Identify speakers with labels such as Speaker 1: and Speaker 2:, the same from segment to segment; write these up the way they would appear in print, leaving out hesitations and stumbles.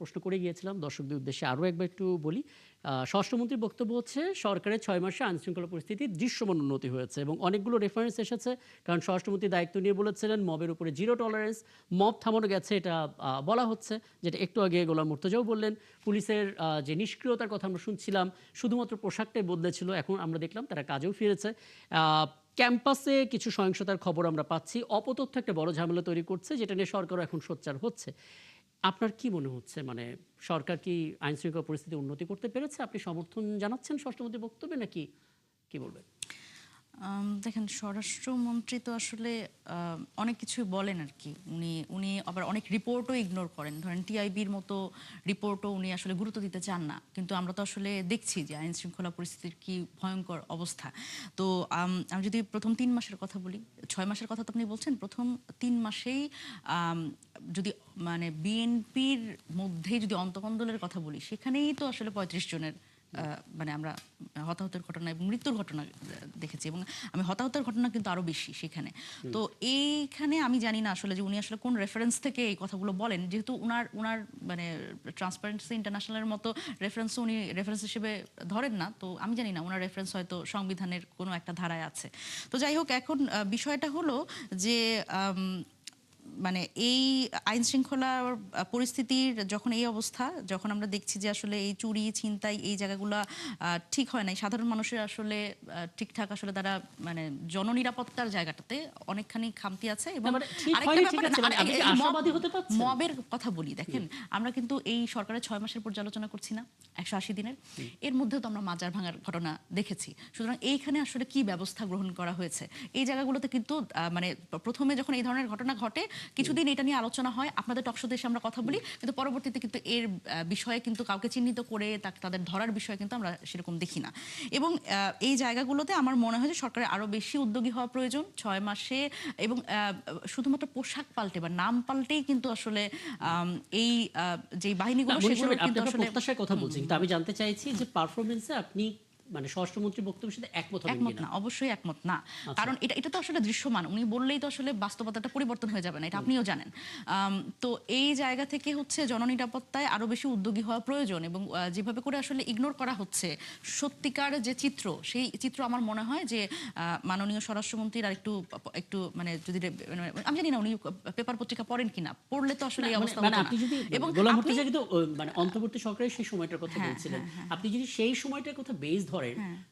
Speaker 1: প্রশ্ন করে গিয়েছিলাম, দর্শকদের উদ্দেশ্যে আরও একবার একটু বলি। স্বরাষ্ট্রমন্ত্রীর বক্তব্য হচ্ছে সরকারের 6 মাসে আইনশৃঙ্খলা পরিস্থিতির দৃশ্যমান উন্নতি হয়েছে এবং অনেকগুলো রেফারেন্স এসেছে। কারণ স্বরাষ্ট্রমন্ত্রী দায়িত্ব নিয়ে বলেছিলেন মবের উপরে জিরো টলারেন্স, মব থামানো গেছে এটা বলা হচ্ছে, যেটা একটু আগে গোলাম মুর্তজাও বললেন। পুলিশের যে নিষ্ক্রিয়তার কথা আমরা শুনছিলাম, শুধুমাত্র পোশাকটাই বদলেছিল, এখন আমরা দেখলাম তারা কাজেও ফিরেছে। ক্যাম্পাসে কিছু সহিংসতার খবর আমরা পাচ্ছি, অপতথ্য একটা বড় ঝামেলা তৈরি করছে, যেটা নিয়ে সরকারও এখন সোচ্চার হচ্ছে। আপনার কি মনে হচ্ছে, মানে সরকার কি আইন শৃঙ্খলা পরিস্থিতি উন্নতি করতে পেরেছে? আপনি সমর্থন জানাচ্ছেন স্বরাষ্ট্রমন্ত্রীর বক্তব্যে, নাকি কি বলবেন?
Speaker 2: দেখেন, স্বরাষ্ট্রমন্ত্রী তো আসলে অনেক কিছুই বলেন আর কি। উনি উনি আবার অনেক রিপোর্টও ইগনোর করেন। ধরেন টিআইবির মতো রিপোর্টও উনি আসলে গুরুত্ব দিতে চান না, কিন্তু আমরা তো আসলে দেখছি যে আইন শৃঙ্খলা পরিস্থিতির কি ভয়ঙ্কর অবস্থা। তো আমি যদি প্রথম 3 মাসের কথা বলি, 6 মাসের কথা তো আপনি বলছেন, প্রথম 3 মাসেই যদি মানে বিএনপির মধ্যেই যদি অন্তকন্দলের কথা বলি, সেখানেই তো আসলে 35 জনের মানে আমরা হতাহতের ঘটনা এবং মৃত্যুর ঘটনা দেখেছি, এবং আমি হতাহতের ঘটনা কিন্তু আরো বেশি সেখানে। তো এইখানে আমি জানি না আসলে যে উনি আসলে কোন রেফারেন্স থেকে এই কথাগুলো বলেন, যেহেতু উনার উনার মানে ট্রান্সপারেন্সি ইন্টারন্যাশনালের মতো রেফারেন্স উনি রেফারেন্স হিসেবে ধরেন না। তো আমি জানি না, ওনার রেফারেন্স হয়তো সংবিধানের কোনো একটা ধারায় আছে। তো যাই হোক, এখন বিষয়টা হলো যে মানে এই আইন শৃঙ্খলার পরিস্থিতির যখন এই অবস্থা, যখন আমরা দেখছি যে আসলে এই চুরি ছিনতাই এই জায়গাগুলো ঠিক হয় নাই, সাধারণ মানুষের আসলে ঠিকঠাক আসলে তারা মানে জননিরাপত্তার জায়গাটাতে অনেকখানি খামতি আছে। এবং আরেকটা ব্যাপার, মবের কথা বলি, দেখেন আমরা কিন্তু এই সরকারের 6 মাসের পর্যালোচনা করছি না, 180 দিনের। এর মধ্যেও তো আমরা মাজার ভাঙার ঘটনা দেখেছি। সুতরাং এইখানে আসলে কি ব্যবস্থা গ্রহণ করা হয়েছে এই জায়গাগুলোতে কিন্তু মানে প্রথমে যখন এই ধরনের ঘটনা ঘটে কিছুদিন এটা নিয়ে আলোচনা হয়, আপনাদের টকশোতে এসে আমরা কথা বলি, কিন্তু পরবর্তীতে কিন্তু এর বিষয়ে কিন্তু কাউকে চিহ্নিত করে তাদের ধরার বিষয়ে কিন্তু আমরা সেরকম দেখি না। এবং এই জায়গাগুলোতে আমার মনে হয় যে সরকারের আরো বেশি উদ্যোগী হওয়া প্রয়োজন 6 মাসে। এবং শুধুমাত্র পোশাক পাল্টে বা নাম পাল্টেই কিন্তু আসলে এই যে বাহিনীগুলো সেগুলো কিন্তু আসলে
Speaker 1: প্রত্যাশার কথা বলছি, কিন্তু আমি জানতে চাইছি যে পারফরমেন্সে আপনি মানে স্বরাষ্ট্রমন্ত্রীর বক্তব্যের সাথে একমত হবেন কিনা?
Speaker 2: না, অবশ্যই একমত না। কারণ এটা তো আসলে দৃশ্যমান, উনি বললেই তো আসলে বাস্তবতাটা পরিবর্তন হয়ে যাবে না, এটা আপনিও জানেন। তো এই জায়গা থেকে হচ্ছে জননিরাপত্তায় আরো বেশি উদ্যোগী হওয়া প্রয়োজন। এবং যেভাবে করে আসলে ইগনোর করা হচ্ছে সত্যিকার যে চিত্র, সেই চিত্র আমার মনে হয় যে মাননীয় স্বরাষ্ট্রমন্ত্রীর আর একটু একটু মানে যদি আমি জানি না উনি পেপার পত্রিকা পড়েন কিনা, পড়লে তো আসলে এই অবস্থা হতো না।
Speaker 1: এবং গোলাম মুর্তজা কিন্তু মানে অন্তর্বর্তী সরকারের সেই সময়টার কথা বলছিলেন, আপনি যদি সেই সময়টার কথা বেস ধরেন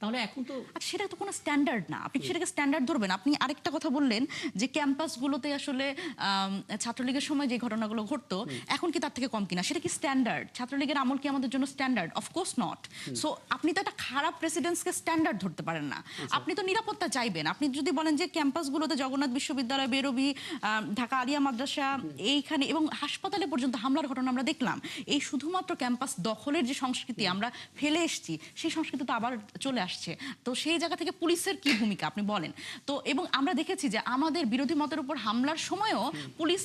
Speaker 1: তাহলে এখন তো
Speaker 2: সেটা তো কোনো স্ট্যান্ডার্ড না, আপনি সেটাকে স্ট্যান্ডার্ড ধরবেন। আপনি আরেকটা কথা বললেন যে ক্যাম্পাসগুলোতে আসলে ছাত্রলীগের সময় যে ঘটনাগুলো ঘটতো এখন কি তার থেকে কম কিনা, সেটা কি স্ট্যান্ডার্ড? ছাত্রলীগের আমল কি আমাদের জন্য স্ট্যান্ডার্ড? Of course not. সো আপনি তো একটা খারাপ প্রেসিডেন্সকে স্ট্যান্ডার্ড ধরতে পারেন না। আপনি তো নিরাপত্তা চাইবেন। আপনি যদি বলেন যে ক্যাম্পাসগুলোতে জগন্নাথ বিশ্ববিদ্যালয়, বেরোবি, ঢাকা আলিয়া মাদ্রাসা, এইখানে এবং হাসপাতালে পর্যন্ত হামলার ঘটনা আমরা দেখলাম, এই শুধুমাত্র ক্যাম্পাস দখলের যে সংস্কৃতি আমরা ফেলে এসেছি সেই সংস্কৃতি তো আবার চলে আসছে। তো সেই জায়গা থেকে পুলিশের কি ভূমিকা আপনি বলেন তো? এবং আমরা দেখেছি যে আমাদের বিরোধী মতের উপর হামলার সময়ও পুলিশ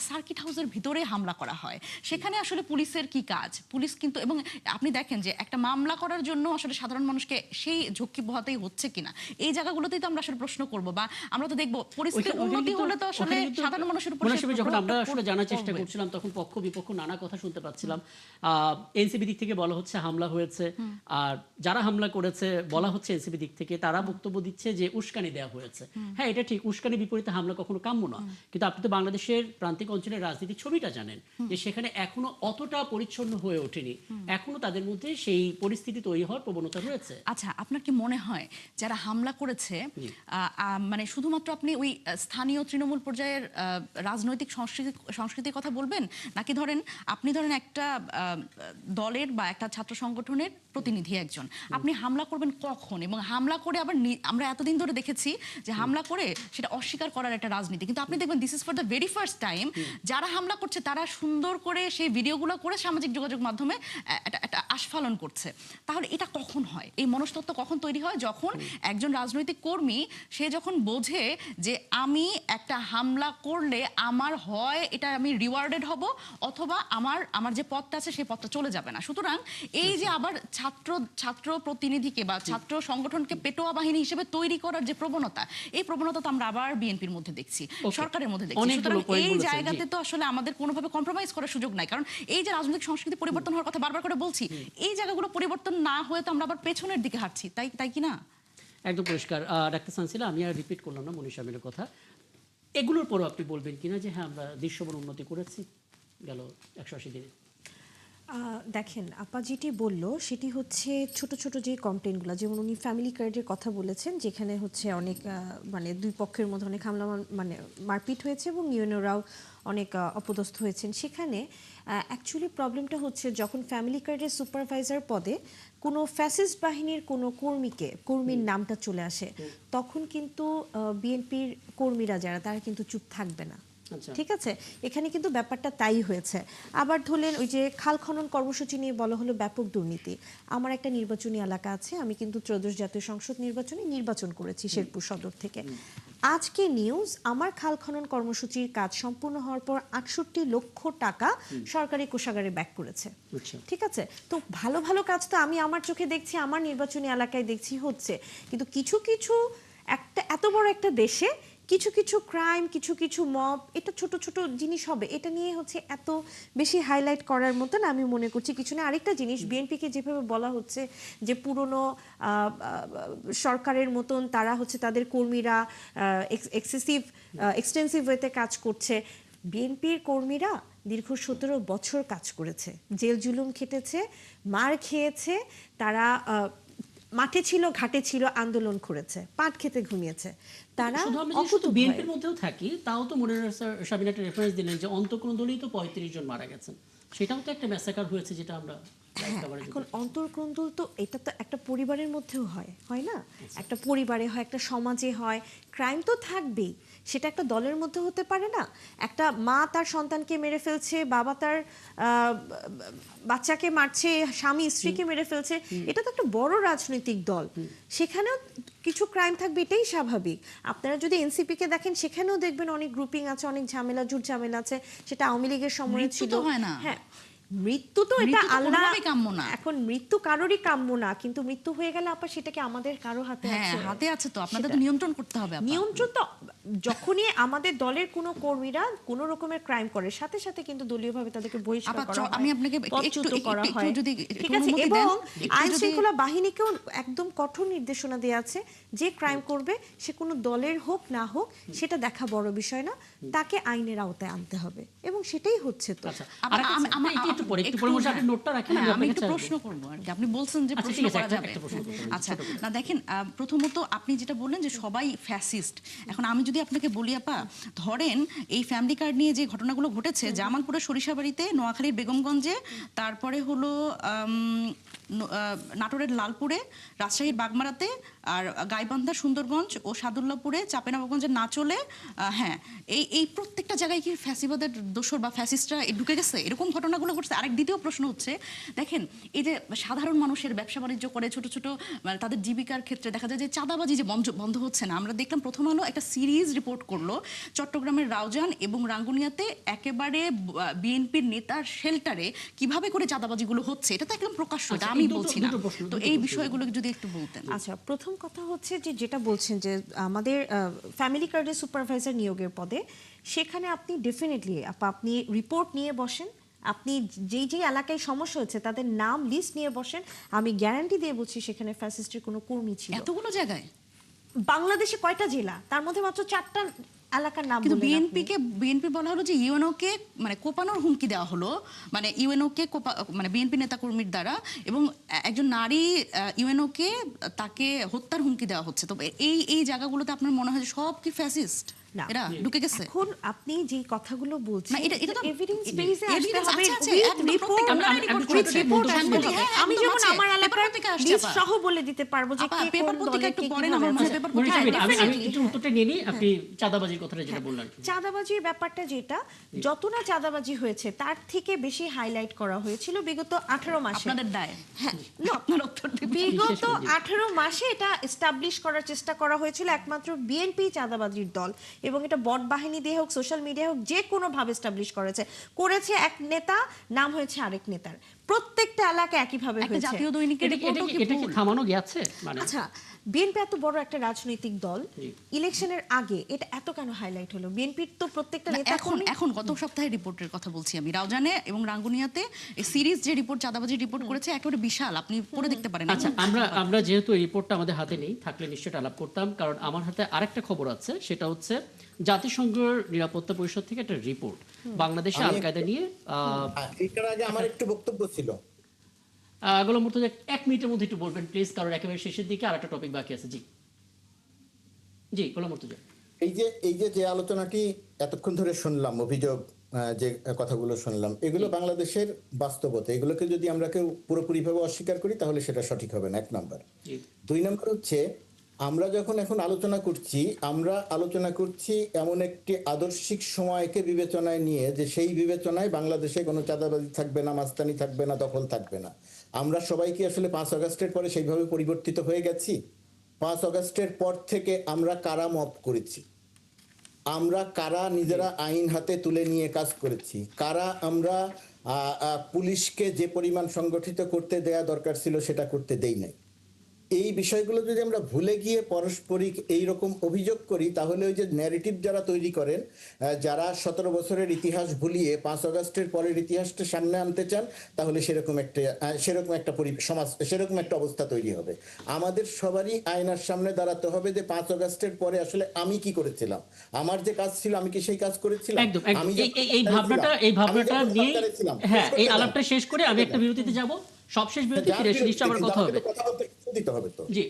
Speaker 2: সার্কিট হাউসের ভিতরে হামলা করা হয়, সেখানে আসলে পুলিশের কি কাজ? পুলিশ কিন্তু, এবং আপনি দেখেন যে একটা মামলা করার জন্য আসলে সাধারণ মানুষকে সেই ঝক্কি পোহাতেই হচ্ছে কিনা, এই জায়গাগুলোতেই তো আমরা আসলে প্রশ্ন করব। বা আমরা তো দেখবো পরিস্থিতির উন্নতি হলে তো আসলে সাধারণ মানুষের উপর
Speaker 1: যখন আমরা আসলে জানার চেষ্টা করছিলাম তখন পক্ষ বিপক্ষ নানা কথা শুনতে পাচ্ছিলাম। এনসিপি দিক থেকে বলা হচ্ছে হামলা হয়েছে, আর যারা হামলা করেছে বলা হচ্ছে এনসিপি দিক থেকে তারা বক্তব্য দিচ্ছে যে উস্কানি দেওয়া হয়েছে। হ্যাঁ, এটা ঠিক, উস্কানি বিপরীতে হামলা কখনো কাম্য না, কিন্তু আপনি তো বাংলাদেশের প্রান্তিক অঞ্চলের রাজনীতির ছবিটা জানেন যে সেখানে এখনো অতটা পরিচ্ছন্ন হয়ে ওঠেনি, এখনো তাদের মধ্যে সেই পরিস্থিতি তৈরি হওয়ার প্রবণতা রয়েছে।
Speaker 2: আচ্ছা, আপনার কি মনে হয় যারা হামলা করেছে মানে শুধুমাত্র আপনি ওই স্থানীয় তৃণমূল পর্যায়ের রাজনৈতিক সংস্কৃতির কথা বলবেন, নাকি ধরেন আপনি ধরেন একটা দলের বা একটা ছাত্র সংগঠনের প্রতিনিধি একজন, আপনি হামলা করবেন কখন? এবং হামলা করে আবার আমরা এতদিন ধরে দেখেছি যে হামলা করে সেটা অস্বীকার করার একটা রাজনীতি, কিন্তু আপনি দেখবেন this is for the very first time যারা হামলা করছে তারা সুন্দর করে সেই ভিডিওগুলো করে সামাজিক যোগাযোগ মাধ্যমে একটা আস্ফালন করছে। তাহলে এটা কখন হয়? এই মনস্তত্ত্ব কখন তৈরি হয়? যখন একজন রাজনৈতিক কর্মী সে যখন বোঝে যে আমি একটা হামলা করলে আমার হয় এটা আমি রিওয়ার্ডেড হব, অথবা আমার যে পথটা আছে সেই পথটা চলে যাবে না। সুতরাং এই যে আবার ছাত্র প্রতিনিধিকে বা ছাত্র সংগঠনকে পেটোয়া বাহিনী হিসেবে তৈরি করার যে প্রবণতা, এই প্রবণতা তো আমরা আবার বিএনপির মধ্যে দেখছি, সরকারের মধ্যে দেখছি।
Speaker 1: অনেকগুলো
Speaker 2: সুতরাং
Speaker 1: point
Speaker 2: এই
Speaker 1: বলেছেন,
Speaker 2: জায়গাতে
Speaker 1: জি।
Speaker 2: তো আসলে আমাদের কোনোভাবে কম্প্রোমাইজ করার সুযোগ নাই, কারণ এই যে রাজনৈতিক সংস্কৃতি পরিবর্তন হওয়ার কথা বারবার করে বলছি, এই জায়গাগুলো পরিবর্তন না হয়ে তো আমরা আবার পেছনের দিকে হাঁটছি, তাই কি না?
Speaker 1: একদম পরিষ্কার। ডাক্তার সানসিলা, আমি আর রিপিট করলাম না মনীষা আমিনের কথা, এগুলোর পরও আপনি বলবেন কিনা যে হ্যাঁ আমরা দৃশ্যমান উন্নতি করেছি গেল 180 দিনে?
Speaker 3: দেখেন, আপা যেটি বললো সেটি হচ্ছে ছোট ছোট যে কমপ্লেনগুলো, যেমন উনি ফ্যামিলি কার্ডের কথা বলেছেন, যেখানে হচ্ছে অনেক মানে দুই পক্ষের মধ্যে অনেক হামলা মানে মারপিট হয়েছে এবং ইউএনওরাও অনেক অপদস্থ হয়েছেন। সেখানে অ্যাকচুয়ালি প্রবলেমটা হচ্ছে যখন ফ্যামিলি কার্ডের সুপারভাইজার পদে কোনো ফ্যাসিস্ট বাহিনীর কোনো কর্মীর নামটা চলে আসে, তখন কিন্তু বিএনপির কর্মীরা যারা তারা কিন্তু চুপ থাকবে না।
Speaker 1: আচ্ছা।
Speaker 3: ঠিক আছে, এখানে কিন্তু ব্যাপারটা তাই হয়েছে। আবার ধরলেন ওই যে খাল খনন কর্মসূচি নিয়ে বলা হলো ব্যাপক দুর্নীতি। আমার একটা নির্বাচনী এলাকা আছে, আমি কিন্তু ত্রয়োদশ জাতীয় সংসদ নির্বাচনে নির্বাচন করেছি শেরপুর সদর থেকে। আজকে নিউজ, আমার খাল খনন কর্মসূচির কাজ সম্পূর্ণ হওয়ার পর 68 লক্ষ টাকা সরকারি কোষাগারে ব্যাক করেছে।
Speaker 1: আচ্ছা।
Speaker 3: ঠিক আছে, তো ভালো ভালো কাজ তো আমি আমার চোখে দেখছি, আমার নির্বাচনী এলাকায় দেখছি হচ্ছে, কিন্তু কিছু কিছু একটা এত বড় একটা দেশে কিছু কিছু ক্রাইম, কিছু কিছু মব, এটা ছোট ছোট জিনিস হবে, এটা নিয়ে হচ্ছে এত বেশি হাইলাইট করার মতন আমি মনে করছি কিছু না। আরেকটা জিনিস, বিএনপিকে যেভাবে বলা হচ্ছে যে পুরনো সরকারের মতন তারা হচ্ছে তাদের কর্মীরা এক্সটেন্সিভ ওয়েতে কাজ করছে। বিএনপির কর্মীরা দীর্ঘ 17 বছর কাজ করেছে, জেল জুলুম খেটেছে, মার খেয়েছে, তারা মাঠে ছিল, ঘাটে ছিল, আন্দোলন করেছে, পাট খেতে ঘুমিয়েছে। তারা
Speaker 1: শুধু আমরা যদি শুধু বিএনপির মধ্যেও থাকি, তাও তো মনে সাবিনা একটা রেফারেন্স দিলেন যে অন্তঃকোণ দলেই তো 35 জন মারা গেছেন, সেটাও তো একটা ম্যাসাকার হয়েছে, যেটা আমরা
Speaker 3: এখন অন্তর্কন্দল তো এটা তো একটা পরিবারের মধ্যেও হয়, হয় না? একটা পরিবারে হয়, একটা সমাজে হয়, ক্রাইম তো থাকবেই। সেটা একটা দলের মধ্যে হতে পারে না। একটা মা তার সন্তানকে মেরে ফেলছে, বাবা তার বাচ্চাকে মারছে, স্বামী স্ত্রীকে মেরে ফেলছে, এটা তো একটা বড় রাজনৈতিক দল, সেখানেও কিছু ক্রাইম থাকবে, এটাই স্বাভাবিক। আপনারা যদি এনসিপি কে দেখেন, সেখানেও দেখবেন অনেক গ্রুপিং আছে, অনেক ঝামেলা ঝুট ঝামেলা আছে, সেটা আওয়ামী লীগের সময় ছিল। হ্যাঁ, মৃত্যু তো এটা আল্লাহ, এখন মৃত্যু কারোরই কাম্য না, কিন্তু মৃত্যু হয়ে গেলে আপা সেটাকে আমাদের কারো হাতে আছে?
Speaker 2: হাতে আছে তো, আপনাদের তো নিয়ন্ত্রণ করতে হবে।
Speaker 3: নিয়ন্ত্রণ তো যখনই আমাদের দলের কোনো কর্মীরা কোনো রকমের ক্রাইম করে, সাথে সাথে কিন্তু দলীয়ভাবে তাদেরকে বহিষ্কার করা হয়,
Speaker 2: আমি আপনাকে
Speaker 3: পদচ্যুত করা হয়। ঠিক আছে, এবং আইন শৃঙ্খলা বাহিনীকেও একদম কঠোর নির্দেশনা দেওয়া আছে, যে ক্রাইম করবে সে কোনো দলের হোক না হোক সেটা দেখা বড় বিষয় না, তাকে আইনের আওতায় আনতে হবে, এবং সেটাই হচ্ছে। তো
Speaker 2: আমি একটু প্রশ্ন করবো আর কি, আপনি বলছেন যে প্রশ্ন করা যাবে। আচ্ছা, না দেখেন, প্রথমত আপনি যেটা বললেন যে সবাই ফ্যাসিস্ট, এখন আমি যদি আপনাকে বলি আপা, ধরেন এই ফ্যামিলি কার্ড নিয়ে যে ঘটনাগুলো ঘটেছে জামালপুরের সরিষাবাড়িতে, নোয়াখালীর বেগমগঞ্জে, তারপরে হলো নাটোরের লালপুরে, রাজশাহীর বাগমারাতে, আর গাইবান্ধার সুন্দরগঞ্জ ও সাদুল্লাপুরে, চাঁপাইনবাবগঞ্জের নাচলে, হ্যাঁ, এই প্রত্যেকটা জায়গায় কি ফ্যাসিবাদের দোসর বা ফ্যাসিস্টরা ঢুকে গেছে, এরকম ঘটনাগুলো ঘটছে? আরেক দ্বিতীয় প্রশ্ন হচ্ছে, দেখেন এই যে সাধারণ মানুষের ব্যবসা বাণিজ্য করে ছোট ছোট, মানে তাদের জীবিকার ক্ষেত্রে দেখা যায় যে চাঁদাবাজি যে বন্ধ হচ্ছে না। আমরা দেখলাম প্রথম আলো একটা সিরিজ রিপোর্ট করলো, চট্টগ্রামের রাউজান এবং রাঙ্গুনিয়াতে একেবারে বিএনপির নেতার শেল্টারে কিভাবে করে চাঁদাবাজিগুলো হচ্ছে, এটা তো একদম প্রকাশ্য, আমি বলছি না। তো এই বিষয়গুলো যদি একটু বলতেন।
Speaker 3: আচ্ছা, প্রথম কথা হচ্ছে যে যেটা বলছেন যে আমাদের ফ্যামিলি কার্ডের সুপারভাইজার নিয়োগের পদে, সেখানে আপনি ডেফিনেটলি আপনি রিপোর্ট নিয়ে বসেন, আপনি যেই যেই এলাকায় সমস্যা হচ্ছে তাদের নাম লিস্ট নিয়ে বসেন, আমি গ্যারান্টি দিয়ে বলছি সেখানে ফ্যাসিস্টের কোনো কর্মী ছিল।
Speaker 2: এতগুলো জায়গায়
Speaker 3: বাংলাদেশে কয়টা জেলা, তার মধ্যে মাত্র 4টা এলাকার নাম।
Speaker 2: কিন্তু বিএনপি বলা হলো যে ইউএনও কে মানে কোপানোর হুমকি দেওয়া হলো, মানে ইউএনও কে মানে বিএনপি নেতা কর্মীর দ্বারা, এবং একজন নারী ইউএনও কে তাকে হত্যার হুমকি দেওয়া হচ্ছে। তো এই জায়গাগুলোতে আপনার মনে হয় সব কি ফ্যাসিস্ট এরা ঢুকে গেছে?
Speaker 3: এখন আপনি যে কথাগুলো বলছেন,
Speaker 2: না, এটা তো
Speaker 3: এভিডেন্স বেসে আসতে হবে,
Speaker 2: রিপোর্ট
Speaker 3: আমি যেমন আমার এলাকার লিস্ট সহ বলে দিতে পারবো যে কে
Speaker 2: পেপার
Speaker 3: কোন
Speaker 2: পত্রিকা
Speaker 3: দলে
Speaker 2: একটু
Speaker 3: কে
Speaker 2: পড়ে না,
Speaker 1: আমি একটু উত্তরটা নিয়ে নিই। আপনি চাঁদাবাজির কথাটা যেটা বললেন,
Speaker 3: চাঁদাবাজির ব্যাপারটা যেটা, যত না চাঁদাবাজি হয়েছে তার থেকে বেশি হাইলাইট করা হয়েছিল বিগত 18 মাসে।
Speaker 2: আপনাদের দায়?
Speaker 3: হ্যাঁ,
Speaker 2: আপনার উত্তর দিবেন।
Speaker 3: বিগত 18 মাসে এটা এস্টাবলিশ করার চেষ্টা করা হয়েছিল একমাত্র বিএনপি চাঁদাবাজির দল, এবং এটা বট বাহিনী দিয়ে হোক, সোশ্যাল মিডিয়া হোক, যে কোনো ভাবে এস্টাবলিশ করেছে এক নেতা, নাম হয়েছে আরেক নেতার। প্রত্যেকটা এলাকা একইভাবে
Speaker 2: একটা
Speaker 3: হয়েছে।
Speaker 2: জাতীয় দৈনিকের
Speaker 1: এটা
Speaker 2: রিপোর্টও কি
Speaker 1: এটা কি
Speaker 2: ভুল?
Speaker 1: থামানো গেছে মানে
Speaker 3: আচ্ছা, বিএনপি এত বড় একটা রাজনৈতিক দল,
Speaker 1: জি।
Speaker 3: ইলেকশনের আগে এটা এত কেন হাইলাইট হলো? বিএনপির তো প্রত্যেকটা
Speaker 2: না,
Speaker 3: নেতা
Speaker 2: এখন গত সপ্তাহে রিপোর্টের কথা বলছি আমি। রাউজানে এবং রাঙ্গুনিয়াতে এই সিরিজ যে রিপোর্ট, চাঁদাবাজি রিপোর্ট করেছে, একেবারে বিশাল, আপনি পড়ে দেখতে পারেন।
Speaker 1: আচ্ছা, আমরা যেহেতু এই রিপোর্টটা আমাদের হাতে নেই, থাকলে নিশ্চয়ই আলাপ করতাম, কারণ আমার হাতে আরেকটা খবর আছে, সেটা হচ্ছে জাতিসংঘের নিরাপত্তা পরিষদ থেকে একটা রিপোর্ট বাংলাদেশে আল কায়দা নিয়ে।
Speaker 4: এটার আগে আমার একটু বক্তব্য ছিল।
Speaker 1: গোলাম মুর্তজা, 1 মিনিটের মধ্যে একটু বলবেন প্লিজ, কারণ একেবারে শেষের দিকে আর একটা টপিক বাকি আছে। জি জি, গোলাম মুর্তজা।
Speaker 4: এই যে আলোচনাটি এতক্ষণ ধরে শুনলাম, অভিযোগ, যে কথাগুলো শুনলাম, এগুলো বাংলাদেশের বাস্তবতা। এগুলোকে যদি আমরা কেউ পুরোপুরিভাবে অস্বীকার করি তাহলে সেটা সঠিক হবে না, 1 নাম্বার।
Speaker 1: জি।
Speaker 4: 2 নাম্বার হচ্ছে, আমরা যখন এখন আমরা আলোচনা করছি এমন একটি আদর্শিক সময়কে বিবেচনায় নিয়ে, যে সেই বিবেচনায় বাংলাদেশে কোনো চাঁদাবাজি থাকবে না, মাস্তানি থাকবে না, দখল থাকবে না। আমরা সবাই কি আসলে 5 আগস্টের পরে সেইভাবে পরিবর্তিত হয়ে গেছি? 5 আগস্টের পর থেকে আমরা কারা মব করেছি, আমরা কারা নিজেরা আইন হাতে তুলে নিয়ে কাজ করেছি, কারা আমরা পুলিশকে যে পরিমাণ সংগঠিত করতে দেয়া দরকার ছিল সেটা করতে দেই নাই। এই বিষয়গুলো যদি আমরা ভুলে গিয়ে পারস্পরিক এইরকম অভিযোগ করি, তাহলে ওই যে ন্যারেটিভ যারা তৈরি করেন, যারা 17 বছরের ইতিহাস ভুলিয়ে 5 আগস্টের পরের ইতিহাসটা সামনে আনতে চান, তাহলে সেরকম একটা অবস্থা তৈরি হবে। আমাদের সবারই আয়নার সামনে দাঁড়াতে হবে যে 5 আগস্টের পরে আসলে আমি কি করেছিলাম, আমার যে কাজ ছিল আমি কি সেই কাজ করেছিলাম।
Speaker 1: একদম
Speaker 4: আমি
Speaker 1: এই ভাবনাটা নিয়ে, হ্যাঁ, এই আলাপটা শেষ করে আমি একটা
Speaker 4: ছিলাম।
Speaker 1: বিরতিতে যাব। সবশেষ বিরতি, ফিরে এসে নিশ্চয়ই আবার কথা হবে।
Speaker 4: কথা বলতে দিতে হবে তো।
Speaker 1: জি।